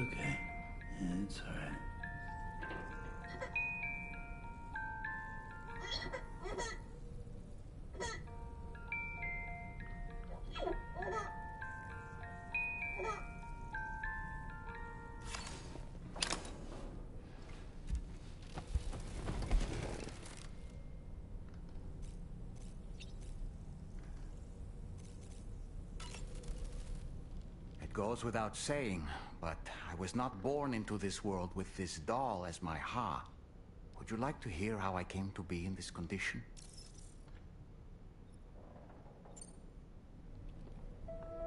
okay. Yeah, it's alright. It goes without saying, but I was not born into this world with this doll as my Ha. Would you like to hear how I came to be in this condition?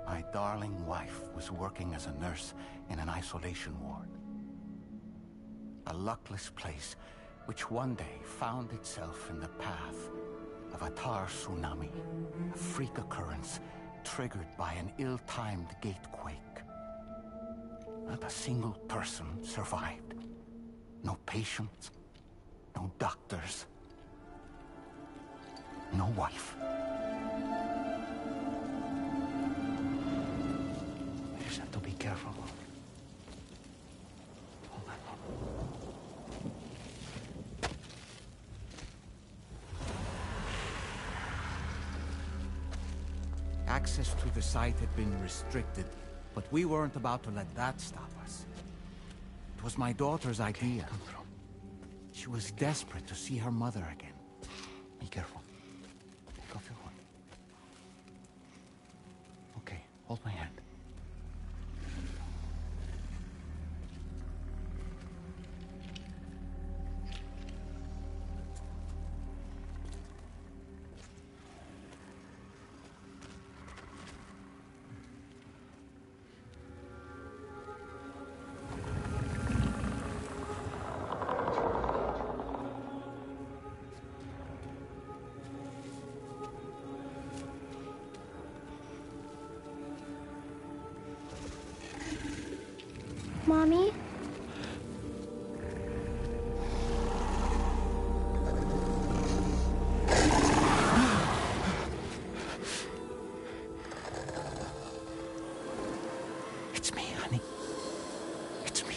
My darling wife was working as a nurse in an isolation ward. A luckless place which one day found itself in the path of a tar tsunami, a freak occurrence triggered by an ill-timed gatequake. Not a single person survived. No patients, no doctors, no wife. You just have to be careful. Hold on. Access to the site had been restricted, but we weren't about to let that stop us. It was my daughter's idea. Come through. She was desperate to see her mother again. Be careful. Take off your hood. Okay, hold my hand. Mommy? It's me, honey. It's me.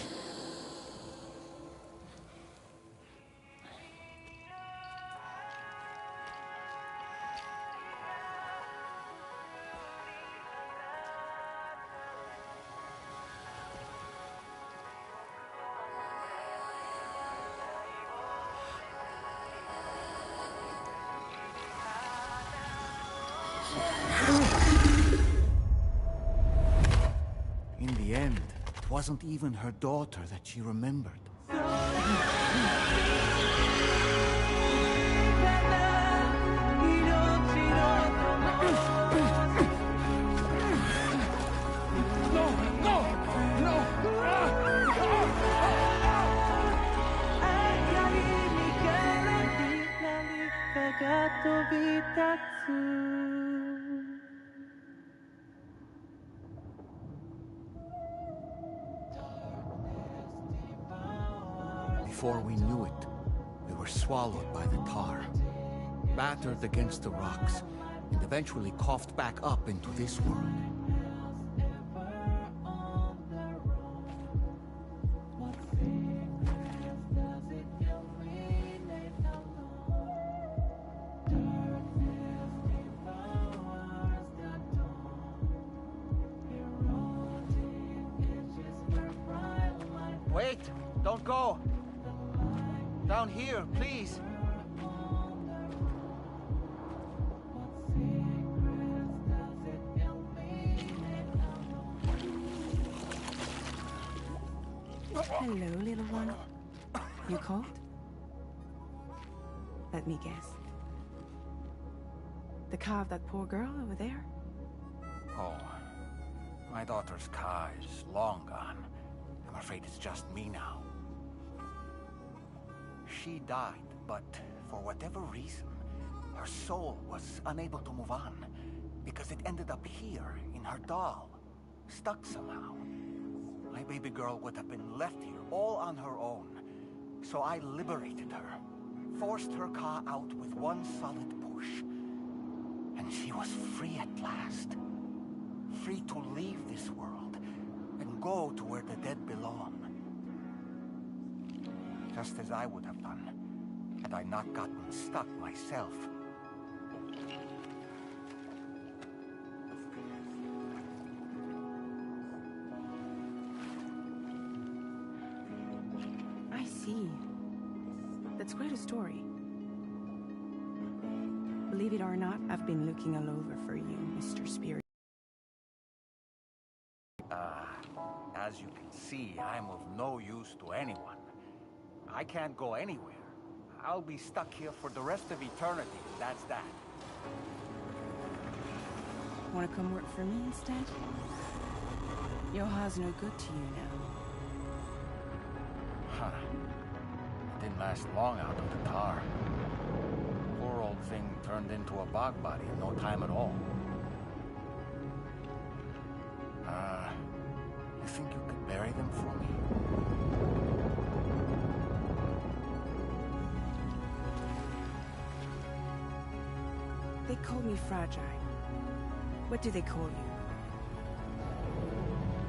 In the end, it wasn't even her daughter that she remembered. Before we knew it, we were swallowed by the tar, battered against the rocks, and eventually coughed back up into this world. Wait! Don't go! Down here, please! Hello, little one. You cold? Let me guess. The car of that poor girl over there? Oh, my daughter's car is long gone. I'm afraid it's just me now. She died, but for whatever reason, her soul was unable to move on, because it ended up here, in her doll, stuck somehow. My baby girl would have been left here all on her own, so I liberated her, forced her car out with one solid push, and she was free at last. Free to leave this world and go to where the dead belong. Just as I would have done, had I not gotten stuck myself. I see. That's quite a story. Believe it or not, I've been looking all over for you, Mr. Spirit. As you can see, I'm of no use to anyone. I can't go anywhere. I'll be stuck here for the rest of eternity, that's that. Wanna come work for me instead? Yoha's no good to you now. Huh. It didn't last long out of the tar. Poor old thing turned into a bog body in no time at all. You think you could bury them for me? They call me fragile. What do they call you?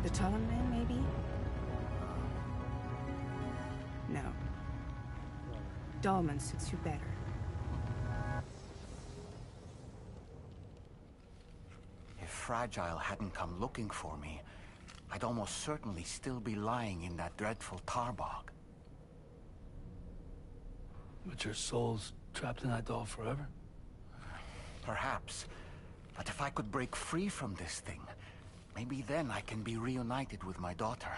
The Talon Man, maybe? No. Dolman suits you better. If Fragile hadn't come looking for me, I'd almost certainly still be lying in that dreadful tar bog. But your soul's trapped in that doll forever? Perhaps. But if I could break free from this thing, maybe then I can be reunited with my daughter.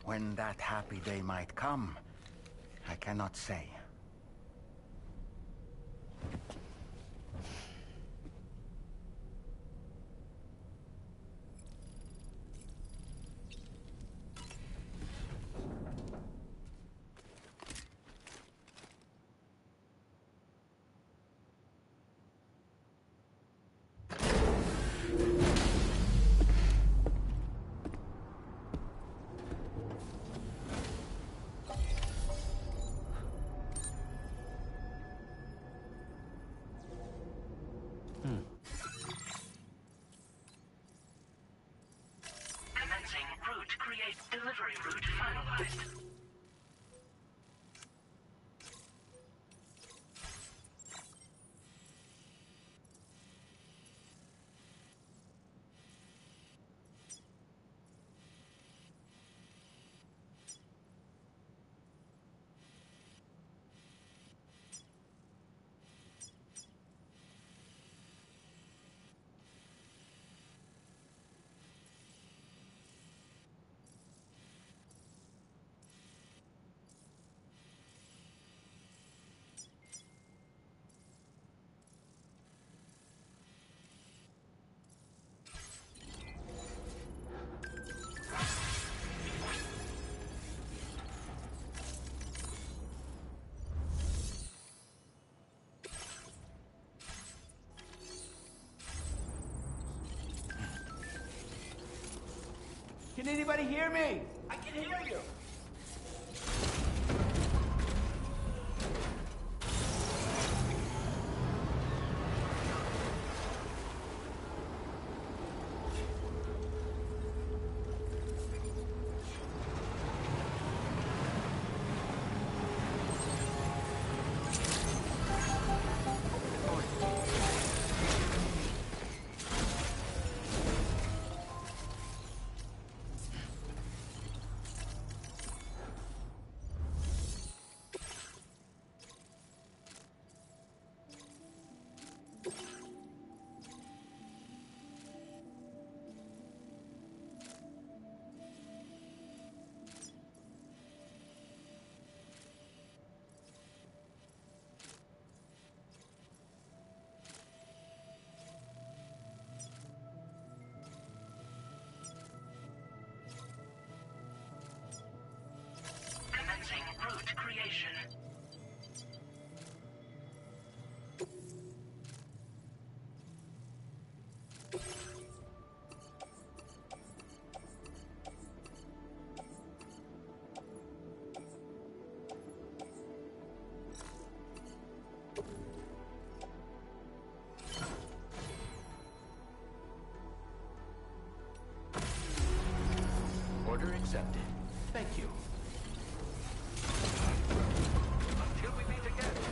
When that happy day might come, I cannot say. Delivery route finalized. Can anybody hear me? I can hear you. accepted. Thank you. Until we meet again.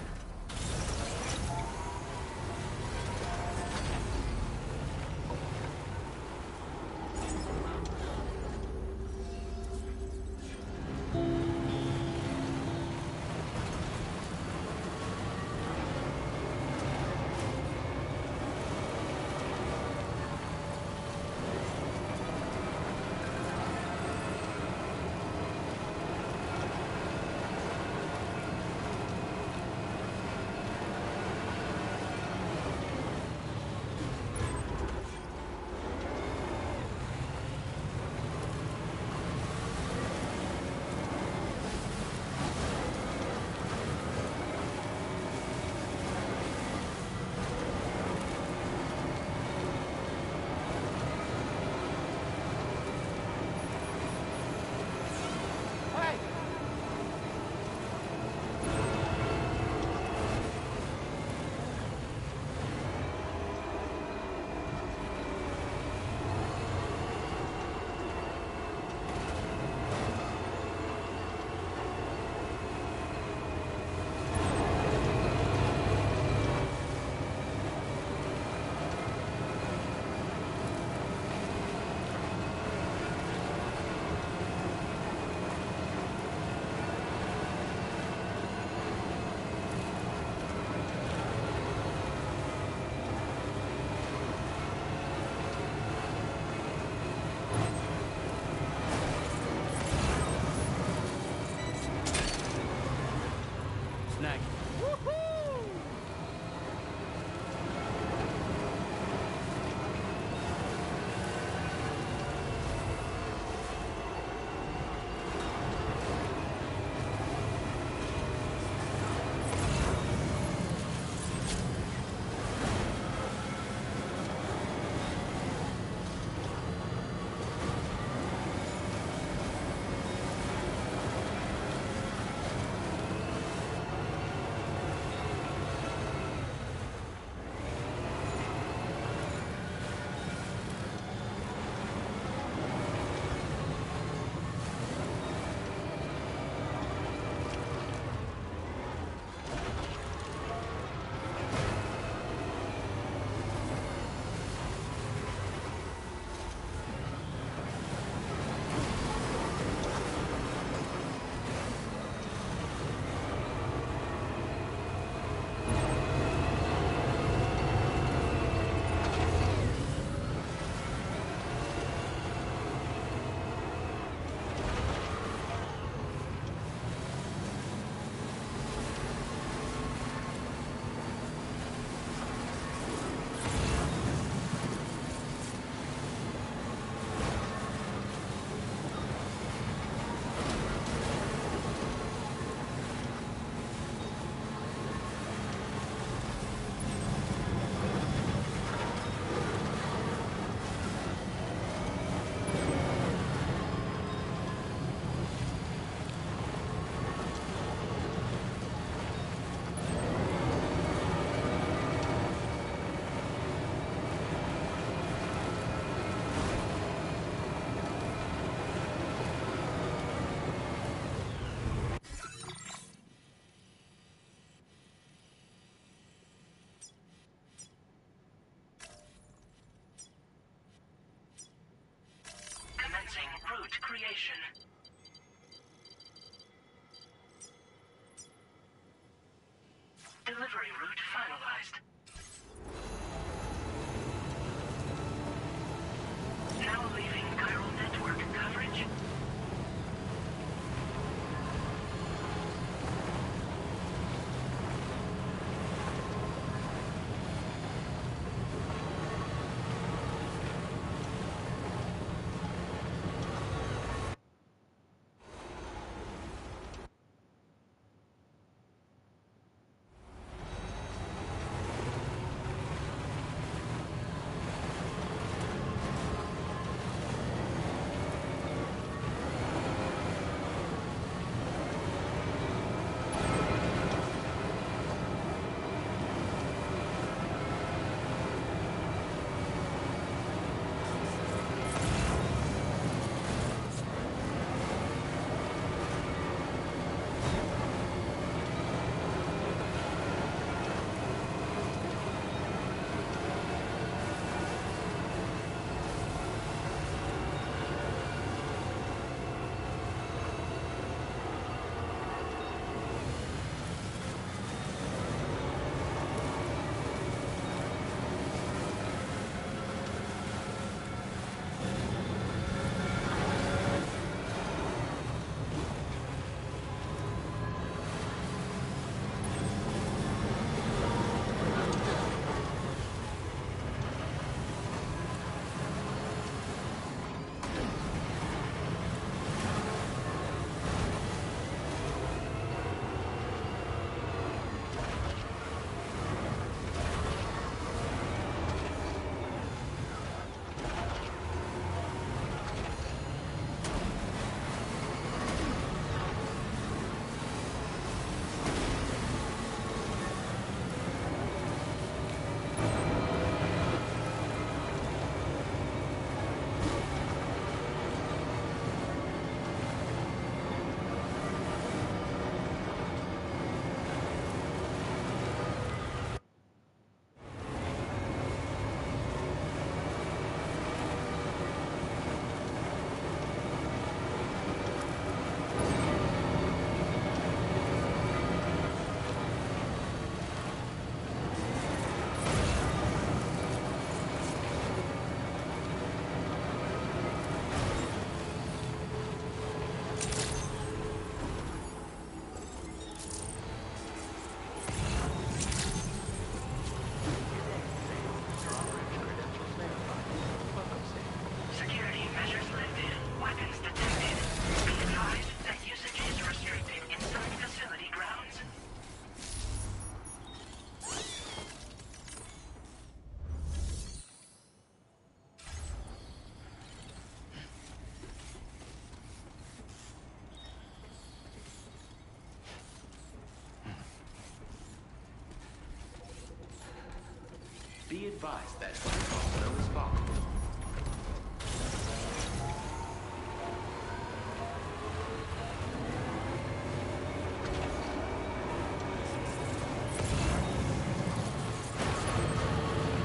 Be advised that follow is followed.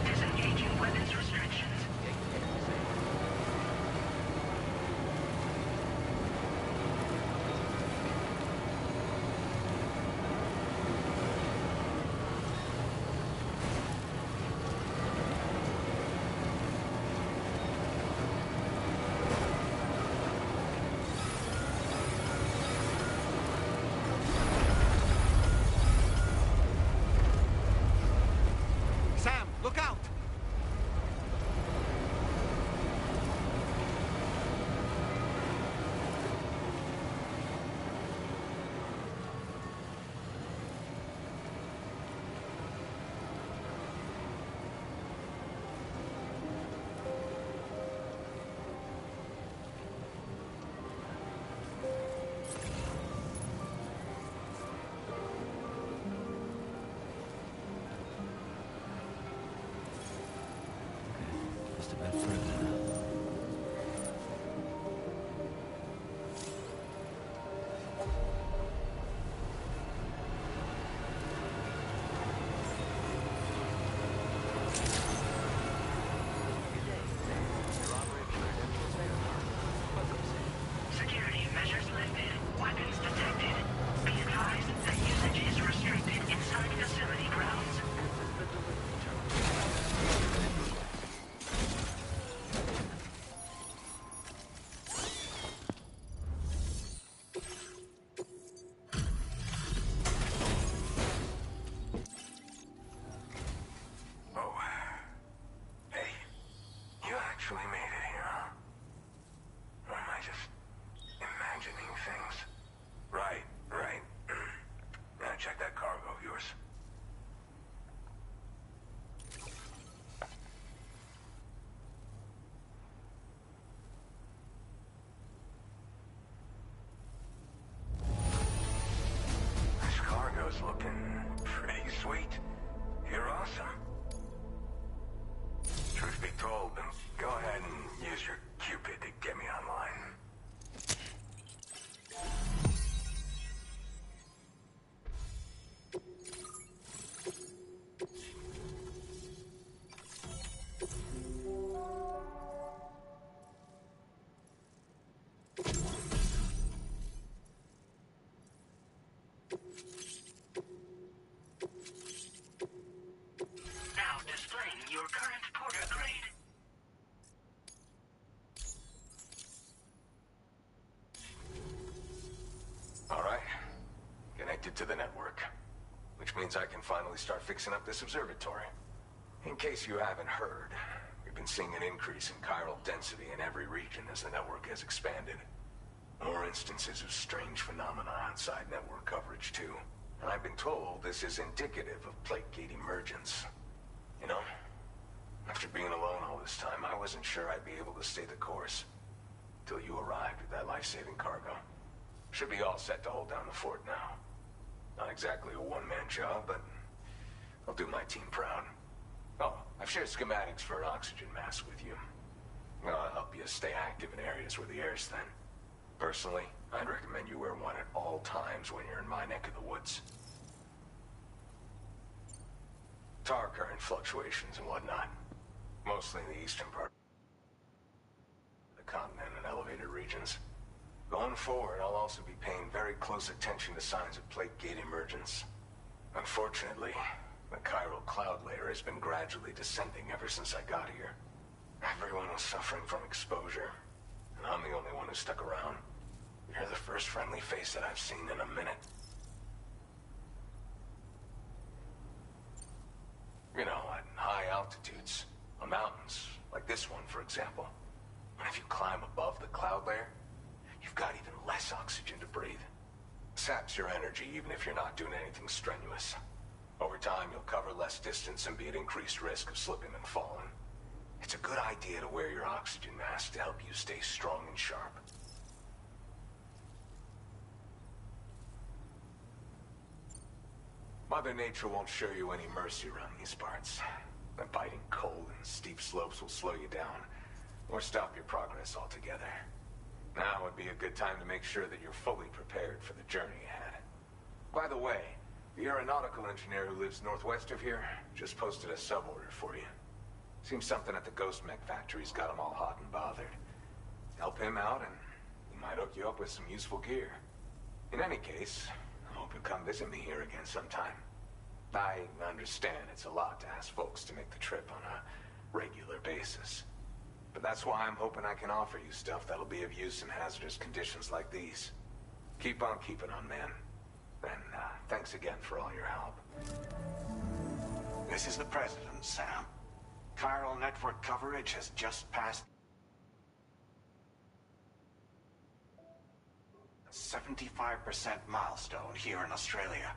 Disengaging weapons restrictions. Sam, look out! Just a bit further now. Security measures lifted. Weapons detected. Be advised that usage is restricted inside facility grounds. Oh. Hey, you actually made it here, huh? Or am I just imagining things? Right. Now check that cargo of yours. This cargo's looking pretty sweet. You're awesome. Truth be told, then go ahead and use your Cupid to get me online. Now displaying your current porter grade. All right. Connected to the network. Which means I can finally start fixing up this observatory. In case you haven't heard, we've been seeing an increase in chiral density in every region as the network has expanded. More instances of strange phenomena outside network coverage, too. And I've been told this is indicative of plate gate emergence. You know, after being alone all this time, I wasn't sure I'd be able to stay the course. Till you arrived with that life-saving cargo. Should be all set to hold down the fort now. Not exactly a one-man job, but I'll do my team proud. Oh, I've shared schematics for an oxygen mask with you. I'll help you stay active in areas where the air's thin. Personally, I'd recommend you wear one at all times when you're in my neck of the woods. Tar current fluctuations and whatnot. Mostly in the eastern part of the continent and elevated regions. Going forward, I'll also be paying very close attention to signs of plate gate emergence. Unfortunately, the chiral cloud layer has been gradually descending ever since I got here. Everyone was suffering from exposure, and I'm the only one who stuck around. You're the first friendly face that I've seen in a minute. You know, at high altitudes, on mountains, like this one, for example. And if you climb above the cloud layer, you've got even less oxygen to breathe. Saps your energy even if you're not doing anything strenuous. Over time, you'll cover less distance and be at increased risk of slipping and falling. It's a good idea to wear your oxygen mask to help you stay strong and sharp. Mother Nature won't show you any mercy around these parts. The biting cold and steep slopes will slow you down, or stop your progress altogether. Now would be a good time to make sure that you're fully prepared for the journey ahead. By the way, the aeronautical engineer who lives northwest of here just posted a sub-order for you. Seems something at the Ghost Mech factory's got him all hot and bothered. Help him out and he might hook you up with some useful gear. In any case, I hope you'll come visit me here again sometime. I understand it's a lot to ask folks to make the trip on a regular basis. But that's why I'm hoping I can offer you stuff that'll be of use in hazardous conditions like these. Keep on keeping on, man. And thanks again for all your help. This is the President, Sam. Chiral network coverage has just passed a 75% milestone here in Australia.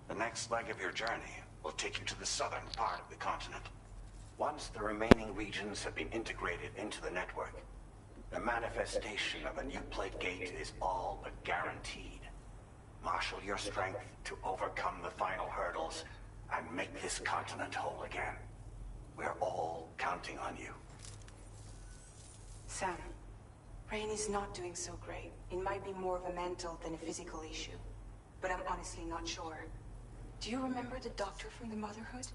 The next leg of your journey will take you to the southern part of the continent. Once the remaining regions have been integrated into the network, the manifestation of a new plate gate is all but guaranteed. Marshal your strength to overcome the final hurdles and make this continent whole again. We're all counting on you. Sam, Rain is not doing so great. It might be more of a mental than a physical issue. But I'm honestly not sure. Do you remember the doctor from the Motherhood?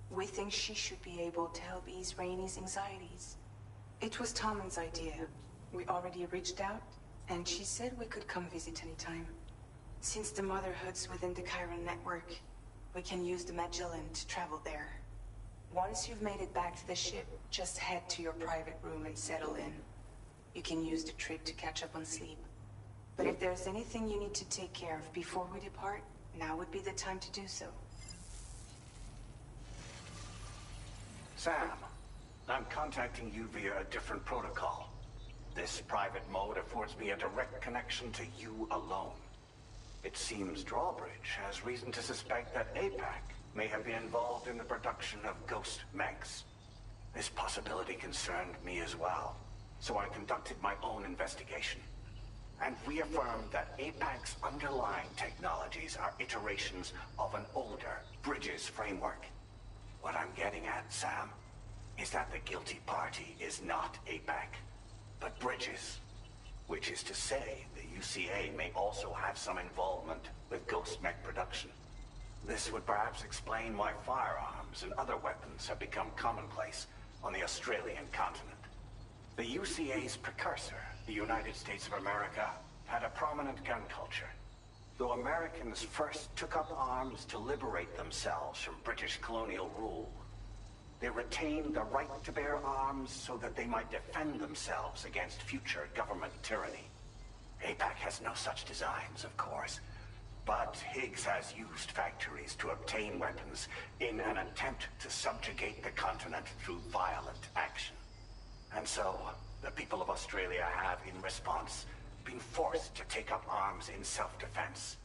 We think she should be able to help ease Rainey's anxieties. It was Tommen's idea. We already reached out, and she said we could come visit anytime. Since the Motherhood's within the Chiron network, we can use the Magellan to travel there. Once you've made it back to the ship, just head to your private room and settle in. You can use the trip to catch up on sleep. But if there's anything you need to take care of before we depart, now would be the time to do so. Sam, I'm contacting you via a different protocol. This private mode affords me a direct connection to you alone. It seems Drawbridge has reason to suspect that APAC may have been involved in the production of ghost mechs. This possibility concerned me as well, so I conducted my own investigation and reaffirmed that APAC's underlying technologies are iterations of an older Bridges framework. What I'm getting at, Sam, is that the guilty party is not APAC, but Bridges. Which is to say, the UCA may also have some involvement with ghost mech production. This would perhaps explain why firearms and other weapons have become commonplace on the Australian continent. The UCA's precursor, the United States of America, had a prominent gun culture. Though Americans first took up arms to liberate themselves from British colonial rule, they retained the right to bear arms so that they might defend themselves against future government tyranny. APAC has no such designs, of course, but Higgs has used factories to obtain weapons in an attempt to subjugate the continent through violent action. And so, the people of Australia have, in response, been forced to take up arms in self-defense.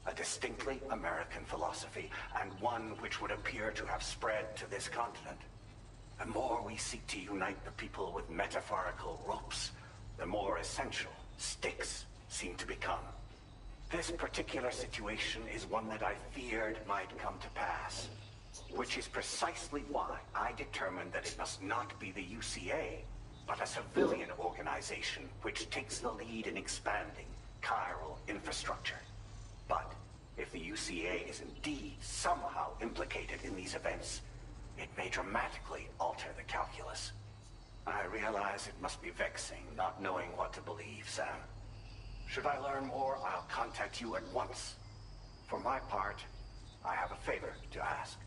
A distinctly American philosophy, and one which would appear to have spread to this continent. The more we seek to unite the people with metaphorical ropes, the more essential sticks seem to become. This particular situation is one that I feared might come to pass, which is precisely why I determined that it must not be the UCA, but a civilian organization which takes the lead in expanding chiral infrastructure. But if the UCA is indeed somehow implicated in these events, it may dramatically alter the calculus. I realize it must be vexing not knowing what to believe, Sam. Should I learn more, I'll contact you at once. For my part, I have a favor to ask.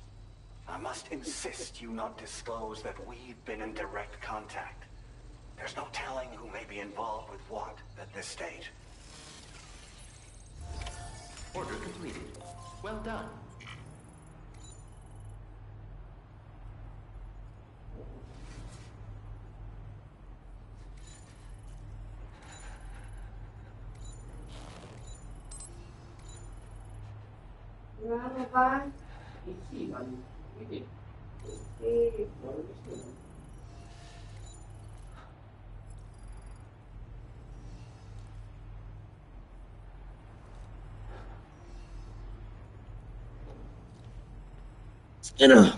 I must insist you not disclose that we've been in direct contact. There's no telling who may be involved with what at this stage. Order completed. Well done. Skinner.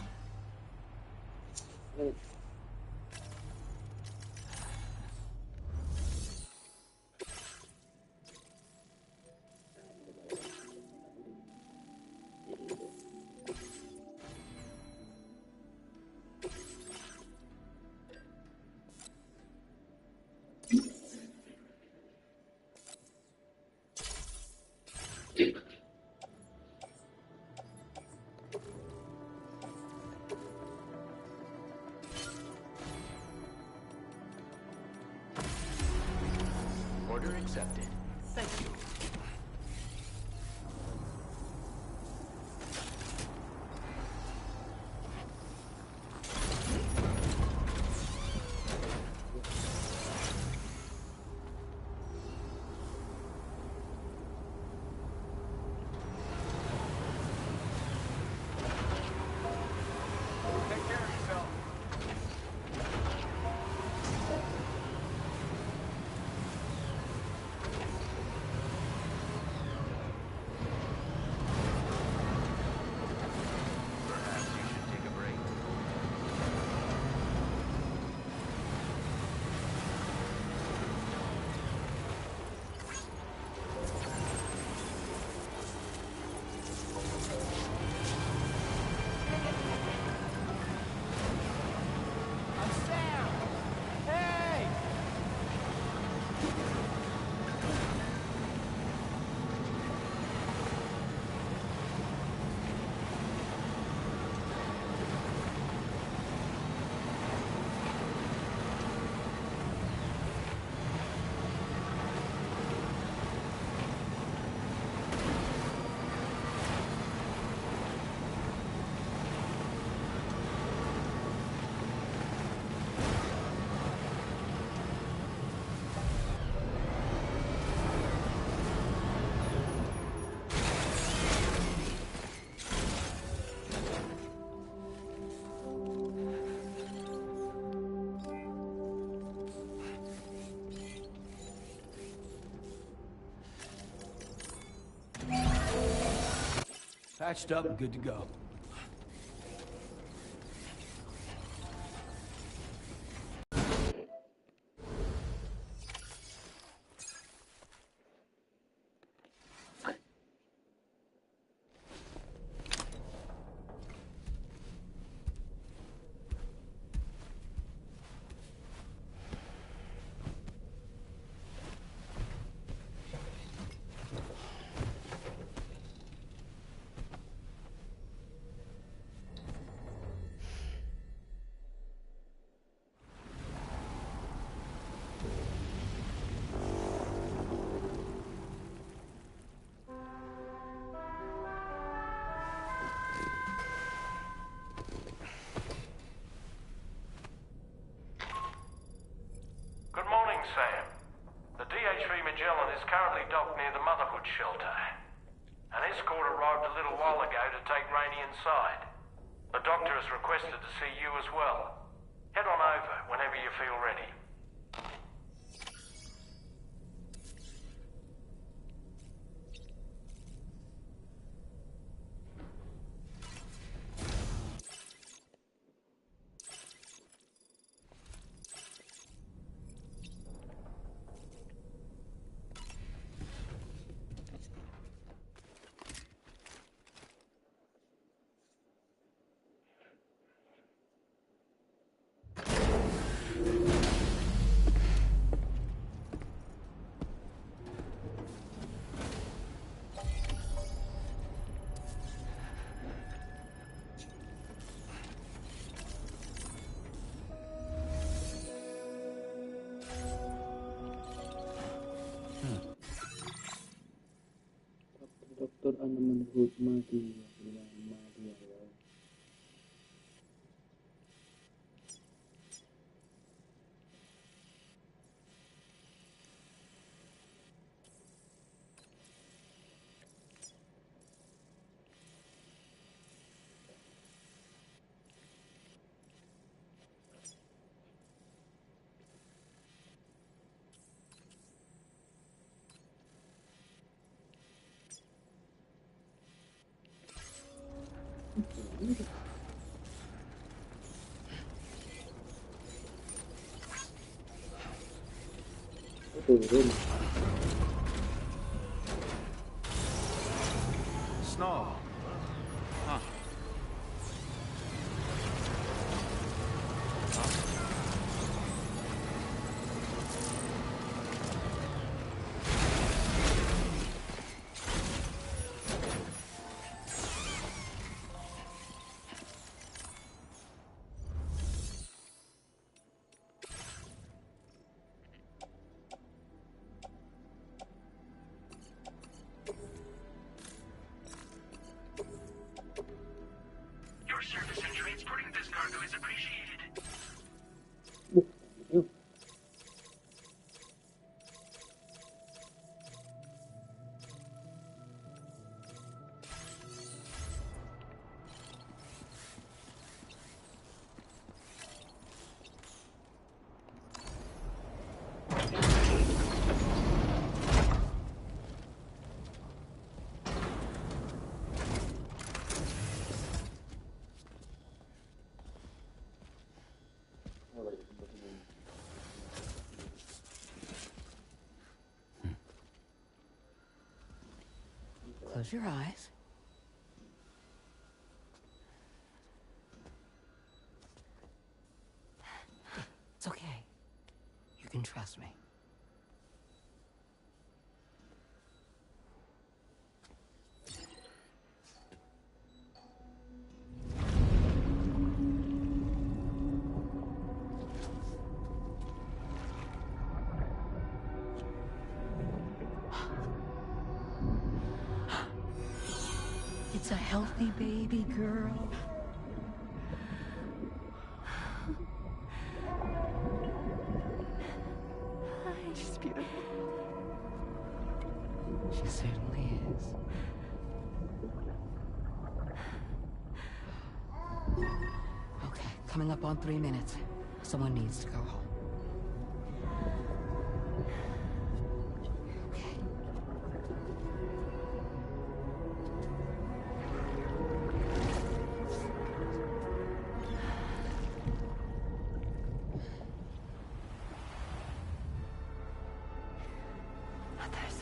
Order accepted. Thank you. Take care of yourself. Perhaps you should take a break. I'm Sam! Hey! Patched up and good to go. Good morning, Sam. The DH-3 Magellan is currently docked near the Motherhood shelter. An escort arrived a little while ago to take Rainey inside. The doctor has requested to see you as well. Head on over whenever you feel ready. Doktor ano menurut mati yang mati ya. turun. Snow. Huh. Your service in transporting this cargo is appreciated. Yuk. Close your eyes. It's okay. You can trust me. It's a healthy baby girl. She's beautiful. She certainly is. Okay, coming up on 3 minutes. Someone needs to go home.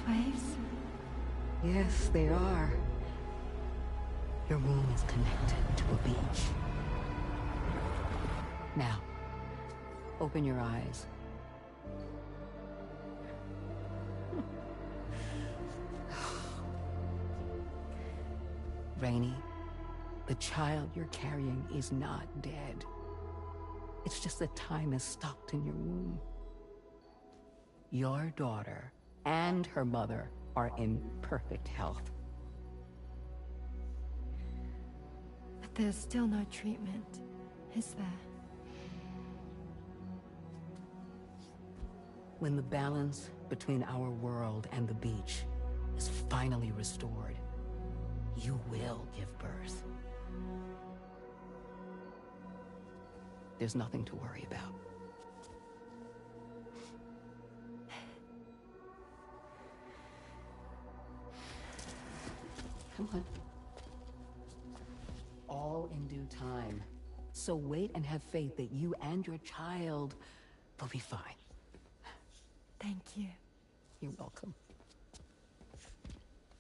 Waves? Yes, they are. Your womb is connected to a beach. Now, open your eyes. Rainey, the child you're carrying is not dead. It's just that time is stopped in your womb. Your daughter and her mother are in perfect health. But there's still no treatment, is there? When the balance between our world and the beach is finally restored, you will give birth. There's nothing to worry about. Come on. All in due time. So wait and have faith that you and your child will be fine. Thank you. You're welcome.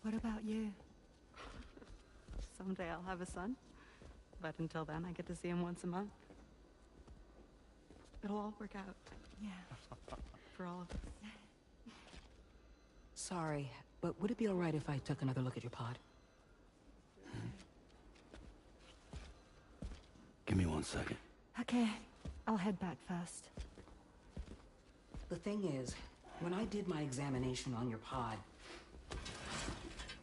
What about you? Someday I'll have a son. But until then, I get to see him once a month. It'll all work out. Yeah. For all of us. Sorry, but would it be all right if I took another look at your pod? Give me 1 second. Okay, I'll head back first. The thing is, when I did my examination on your pod,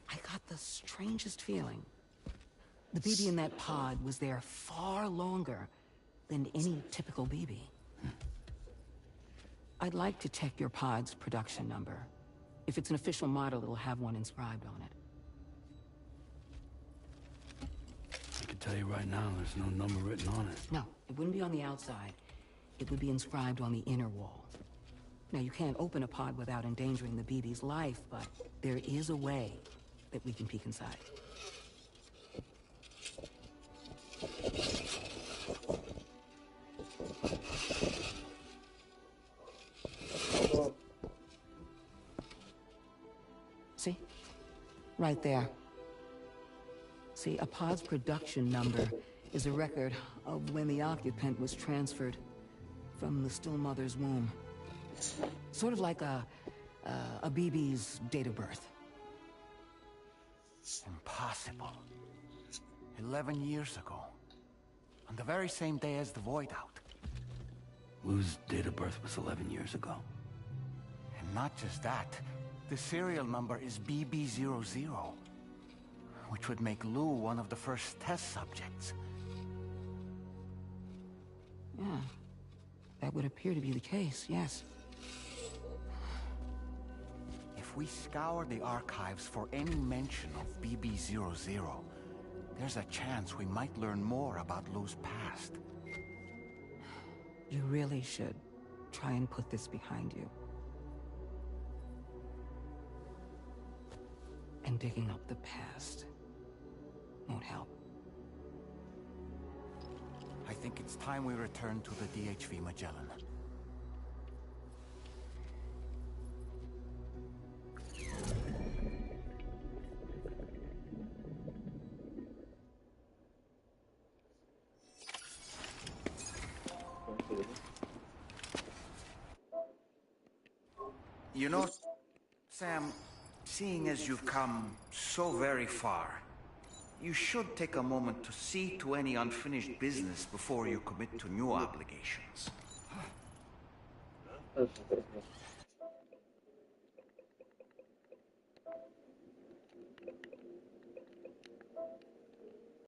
I got the strangest feeling. The BB in that pod was there far longer than any typical BB. I'd like to check your pod's production number. If it's an official model, it'll have one inscribed on it. I can tell you right now, there's no number written on it. No, it wouldn't be on the outside. It would be inscribed on the inner wall. Now, you can't open a pod without endangering the BB's life, but there is a way that we can peek inside. Right there. See, a pod's production number is a record of when the occupant was transferred from the still mother's womb. Sort of like a BB's date of birth. Impossible. 11 years ago. On the very same day as the Void Out. Lou's date of birth was 11 years ago. And not just that, the serial number is BB00, which would make Lou one of the first test subjects. Yeah, that would appear to be the case, yes. If we scour the archives for any mention of BB00, there's a chance we might learn more about Lou's past. You really should try and put this behind you. And digging up the past won't help. I think it's time we return to the DHV Magellan. You know, Sam, seeing as you've come so very far, you should take a moment to see to any unfinished business before you commit to new obligations.